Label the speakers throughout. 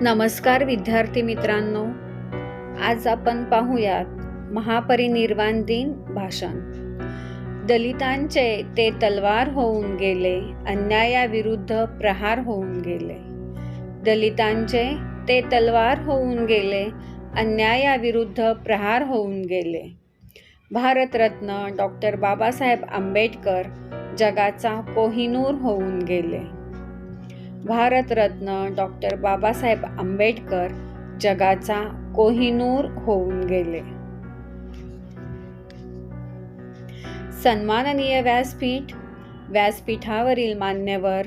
Speaker 1: नमस्कार विद्यार्थी मित्रांनो, आज आपण पाहूयात महापरिनिर्वाण दिन भाषण. दलितांचे ते तलवार होऊन गेले, अन्यायाविरुद्ध प्रहार होऊन गेले. दलितांचे ते तलवार होऊन गेले, अन्यायाविरुद्ध प्रहार होऊन गेले. भारतरत्न डॉक्टर बाबासाहेब आंबेडकर जगाचा कोहिनूर होऊन गेले. भारतरत्न डॉक्टर बाबासाहेब आंबेडकर जगाचा कोहिनूर होऊन गेले. सन्माननीय व्यासपीठ, व्यासपीठावरील मान्यवर,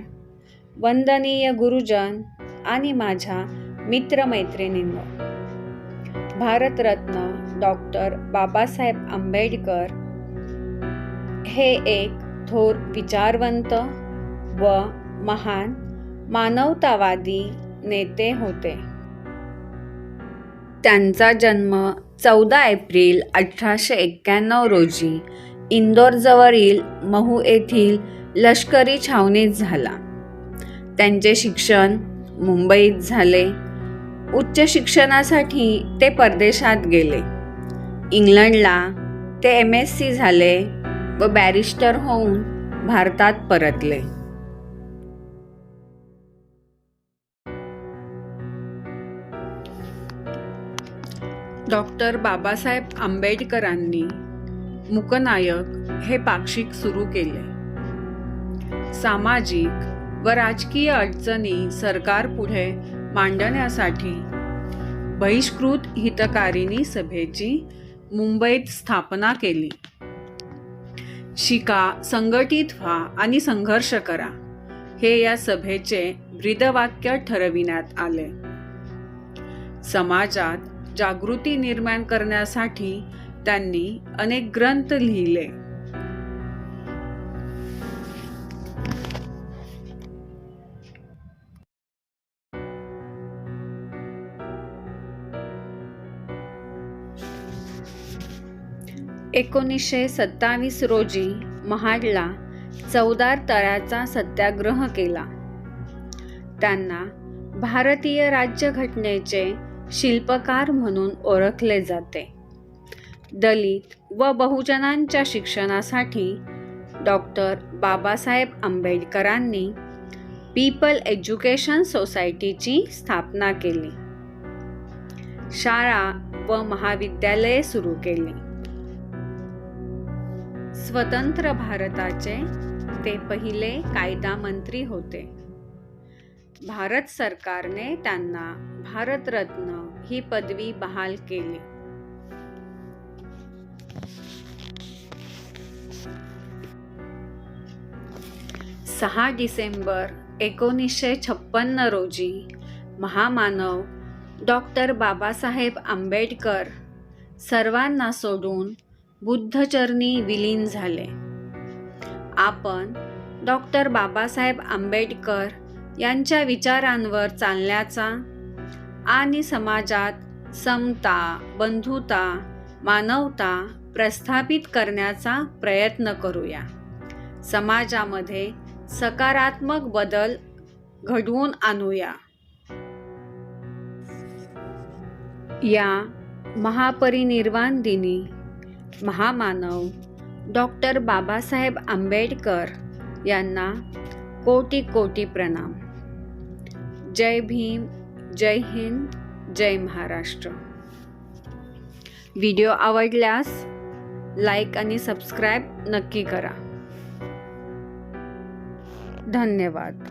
Speaker 1: वंदनीय गुरुजन आणि माझ्या मित्रमैत्रिणींनो, भारतरत्न डॉक्टर बाबासाहेब आंबेडकर हे एक थोर विचारवंत व महान मानवतावादी नेते होते. त्यांचा जन्म 14 एप्रिल 1891 रोजी इंदोरजवळील महू येथील लष्करी छावणीत झाला. त्यांचे शिक्षण मुंबईत झाले. उच्च शिक्षणासाठी ते परदेशात गेले. इंग्लंडला ते MSc झाले व बॅरिस्टर होऊन भारतात परतले. डॉक्टर बाबासाहेब आंबेडकरांनी मूकनायक हे पाक्षिक सुरू केले. सामाजिक व राजकीय अडचणी सरकारपुढे मांडण्यासाठी बहिष्कृत हितकारिणी सभेची मुंबईत स्थापना केली. शिका, संघटित व्हा आणि संघर्ष करा हे या सभेचे ब्रीदवाक्य ठरविण्यात आले. समाजात जागृती निर्माण करण्यासाठी त्यांनी अनेक ग्रंथ लिहिले. (1927) रोजी महाडला चवदार तळ्याचा सत्याग्रह केला. त्यांना भारतीय राज्यघटनेचे शिल्पकार म्हणून ओळखले जाते. दलित व बहुजनांच्या शिक्षणासाठी डॉक्टर बाबासाहेब आंबेडकरांनी पीपल एज्युकेशन सोसायटीची स्थापना केली. शाळा व महाविद्यालये सुरू केली. स्वतंत्र भारताचे ते पहिले कायदा मंत्री होते. भारत सरकारने त्यांना भारतरत्न ही पदवी बहाल केली. (6 डिसेंबर 1956) रोजी महामानव डॉक्टर बाबासाहेब आंबेडकर सर्वांना सोडून बुद्धचरणी विलीन झाले. आपण डॉक्टर बाबासाहेब आंबेडकर यांच्या विचारांवर चालण्याचा आणि समाजात समता, बंधुता, मानवता प्रस्थापित करण्याचा प्रयत्न करूया. समाजामध्ये सकारात्मक बदल घडवून आणूया. या महापरिनिर्वाण दिनी महामानव डॉक्टर बाबासाहेब आंबेडकर यांना कोटी कोटी प्रणाम. जय भीम, जय हिंद, जय महाराष्ट्र. व्हिडिओ आवडल्यास लाईक आणि सबस्क्राईब नक्की करा. धन्यवाद.